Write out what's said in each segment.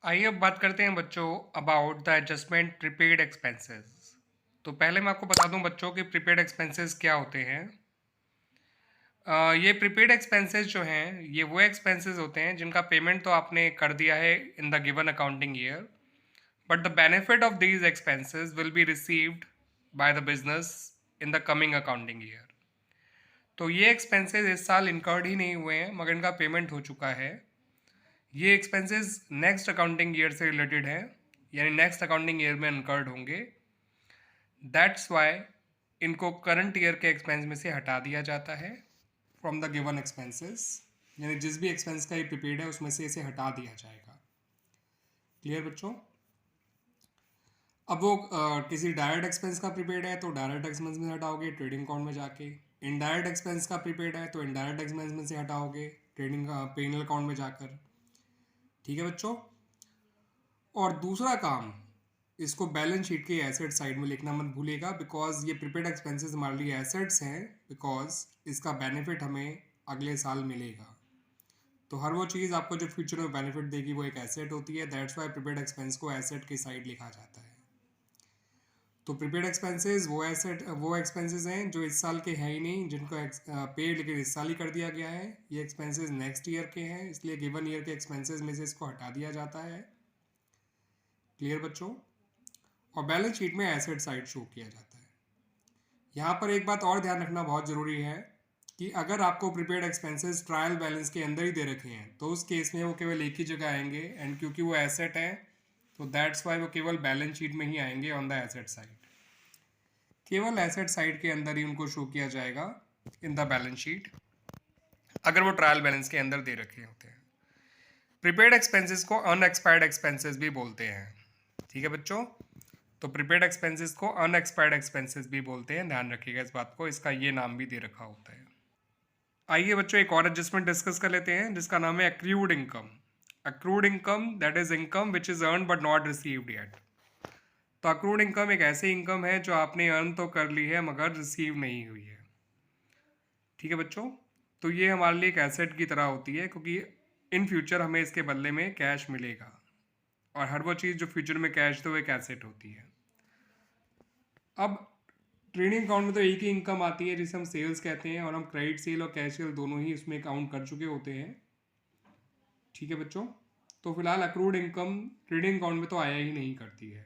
आइए अब बात करते हैं बच्चों about the adjustment prepaid expenses. तो पहले मैं आपको बता दूं बच्चों कि प्रीपेड एक्सपेंसेस क्या होते हैं। ये प्रीपेड एक्सपेंसेस जो हैं ये वो एक्सपेंसेस होते हैं जिनका पेमेंट तो आपने कर दिया है in the given accounting year, but the benefit of these expenses will be received by the business in the coming accounting year. तो ये एक्सपेंसेस इस साल इनकर्ड ही नहीं हुए हैं मगर इनका पेमेंट हो चुका है। ये एक्सपेंसेस नेक्स्ट अकाउंटिंग ईयर से रिलेटेड है, यानी नेक्स्ट अकाउंटिंग ईयर में इनकर्ड होंगे। दैट्स वाई इनको करंट ईयर के एक्सपेंस में से हटा दिया जाता है फ्रॉम द गिवन एक्सपेंसेस, यानी जिस भी एक्सपेंस का ये प्रीपेड है उसमें से इसे हटा दिया जाएगा। क्लियर बच्चों? अब वो किसी डायरेक्ट एक्सपेंस का प्रीपेड है तो डायरेक्ट एक्सपेंस में से हटाओगे ट्रेडिंग अकाउंट में जाके। इनडायरेक्ट एक्सपेंस का प्रीपेड है तो इनडायरेक्ट एक्सपेंस में से हटाओगे ट्रेडिंग पेनल अकाउंट में जाकर। ठीक है बच्चों? और दूसरा काम, इसको बैलेंस शीट के एसेट साइड में लिखना मत भूलिएगा, बिकॉज ये प्रीपेड एक्सपेंसेस हमारे लिए एसेट्स हैं, बिकॉज इसका बेनिफिट हमें अगले साल मिलेगा। तो हर वो चीज़ आपको जो फ्यूचर में बेनिफिट देगी वो एक एसेट होती है। दैट्स वाई प्रीपेड एक्सपेंस को एसेट की साइड लिखा जाता है। तो प्रीपेड एक्सपेंसेस वो एक्सपेंसेस हैं जो इस साल के हैं ही नहीं, जिनको पे लेकिन इस साल ही कर दिया गया है। ये एक्सपेंसेस नेक्स्ट ईयर के हैं, इसलिए गिवन ईयर के एक्सपेंसेस में से इसको हटा दिया जाता है। क्लियर बच्चों? और बैलेंस शीट में एसेट साइड शो किया जाता है। यहाँ पर एक बात और ध्यान रखना बहुत ज़रूरी है कि अगर आपको प्रीपेड एक्सपेंसेस ट्रायल बैलेंस के अंदर ही दे रखे हैं तो उस केस में वो केवल एक ही जगह आएंगे, एंड क्योंकि वो एसेट है तो दैट्स वाई वो केवल बैलेंस शीट में ही आएंगे ऑन द एसेट साइड। केवल एसेट साइड के अंदर ही उनको शो किया जाएगा इन द बैलेंस शीट, अगर वो ट्रायल बैलेंस के अंदर दे रखे होते हैं। प्रीपेड एक्सपेंसेस को अनएक्सपायर्ड एक्सपेंसेस भी बोलते हैं। ठीक है बच्चों? तो प्रीपेड एक्सपेंसेस को अनएक्सपायर्ड एक्सपेंसेस भी बोलते हैं, ध्यान रखिएगा इस बात को, इसका ये नाम भी दे रखा होता है। आइए बच्चों एक और एडजस्टमेंट डिस्कस कर लेते हैं जिसका नाम है accrued income. Accrued income that is income which is earn but not received yet. तो एक्रूड इनकम एक ऐसी इनकम है जो आपने अर्न तो कर ली है मगर रिसीव नहीं हुई है। ठीक है बच्चों? तो ये हमारे लिए एक एसेट की तरह होती है क्योंकि इन फ्यूचर हमें इसके बदले में कैश मिलेगा, और हर वो चीज़ जो फ्यूचर में कैश दो एक एसेट होती है। अब ट्रेडिंग अकाउंट में तो एक ही इनकम आती है जिसे हम सेल्स कहते हैं, और हम क्रेडिट सेल और कैश सेल दोनों ही उसमें काउंट कर चुके होते हैं। ठीक है बच्चों? तो फिलहाल अक्रूड इनकम ट्रेडिंग अकाउंट में तो आया ही नहीं करती है,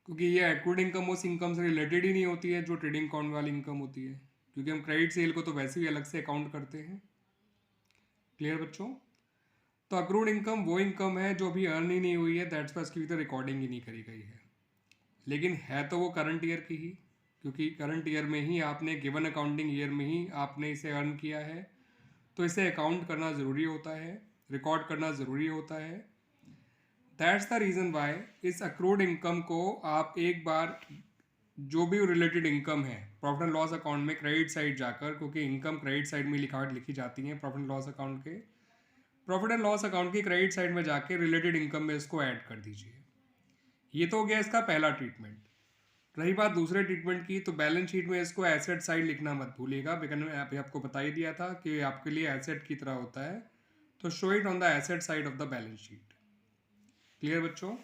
क्योंकि ये अक्रूड इनकम उस इनकम से रिलेटेड ही नहीं होती है जो ट्रेडिंग अकाउंट वाली इनकम होती है, क्योंकि हम क्रेडिट सेल को तो वैसे भी अलग से अकाउंट करते हैं। क्लियर बच्चों? तो अक्रूड इनकम वो इनकम है जो अभी अर्न ही नहीं हुई है, दैट्स वाई इसकी तो रिकॉर्डिंग ही नहीं करी गई है, लेकिन है तो वो करंट ईयर की ही, क्योंकि करंट ईयर में ही आपने गिवन अकाउंटिंग ईयर में ही आपने इसे अर्न किया है, तो इसे अकाउंट करना ज़रूरी होता है, रिकॉर्ड करना ज़रूरी होता है। दैट्स द रीज़न वाई इस अक्रूड इनकम को आप एक बार जो भी रिलेटेड इनकम है प्रॉफिट एंड लॉस अकाउंट में क्रेडिट साइड जाकर, क्योंकि इनकम क्रेडिट साइड में लिखी जाती है प्रॉफिट एंड लॉस अकाउंट के, प्रॉफिट एंड लॉस अकाउंट की क्रेडिट साइड में जाके रिलेटेड इनकम में इसको ऐड कर दीजिए। ये तो हो गया इसका पहला ट्रीटमेंट। रही बात दूसरे ट्रीटमेंट की, तो बैलेंस शीट में इसको एसेट साइड लिखना मत भूलिएगा, बिकॉज मैंने अभी आपको बता ही दिया था कि आपके लिए एसेट की तरह होता है, तो show it on the asset side of the balance sheet. Clear बच्चों?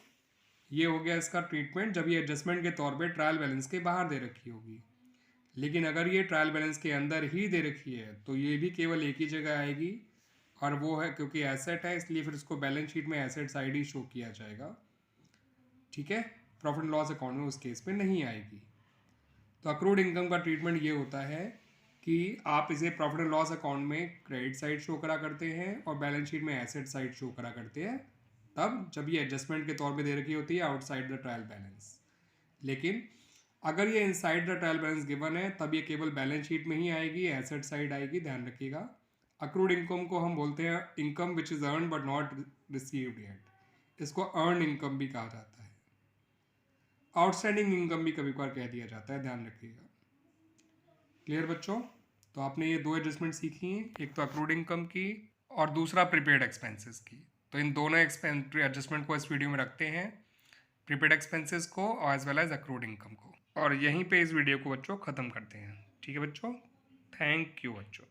ये हो गया इसका ट्रीटमेंट जब ये एडजस्टमेंट के तौर पे ट्रायल बैलेंस के बाहर दे रखी होगी। लेकिन अगर ये ट्रायल बैलेंस के अंदर ही दे रखी है तो ये भी केवल एक ही जगह आएगी, और वो है क्योंकि एसेट है इसलिए फिर इसको बैलेंस शीट में एसेट साइड ही शो किया जाएगा। ठीक है? प्रॉफिट एंड लॉस अकाउंट में उस केस में नहीं आएगी। तो अक्रूड इनकम का ट्रीटमेंट ये होता है कि आप इसे प्रॉफिट एंड लॉस अकाउंट में क्रेडिट साइड शो करा करते हैं और बैलेंस शीट में एसेट साइड शो करा करते हैं, तब जब ये एडजस्टमेंट के तौर पे दे रखी होती है आउटसाइड द ट्रायल बैलेंस। लेकिन अगर ये inside the trial balance given है तब ये केवल बैलेंस शीट में ही आएगी, एसेट साइड आएगी, ध्यान रखिएगा। अक्रूड इनकम को हम बोलते हैं income which is earn but not received yet, इसको अर्न इनकम भी कहा जाता है। आउटस्टैंडिंग इनकम भी कभी कभार कह दिया जाता है, ध्यान रखिएगा। क्लियर बच्चों? तो आपने ये दो एडजस्टमेंट सीखी हैं, एक तो अक्रूड इनकम की और दूसरा प्रीपेड एक्सपेंसेस की। तो इन दोनों एडजस्टमेंट को इस वीडियो में रखते हैं, प्रीपेड एक्सपेंसेस को और as well as accrued income को, और यहीं पे इस वीडियो को बच्चों ख़त्म करते हैं। ठीक है बच्चों? थैंक यू बच्चों।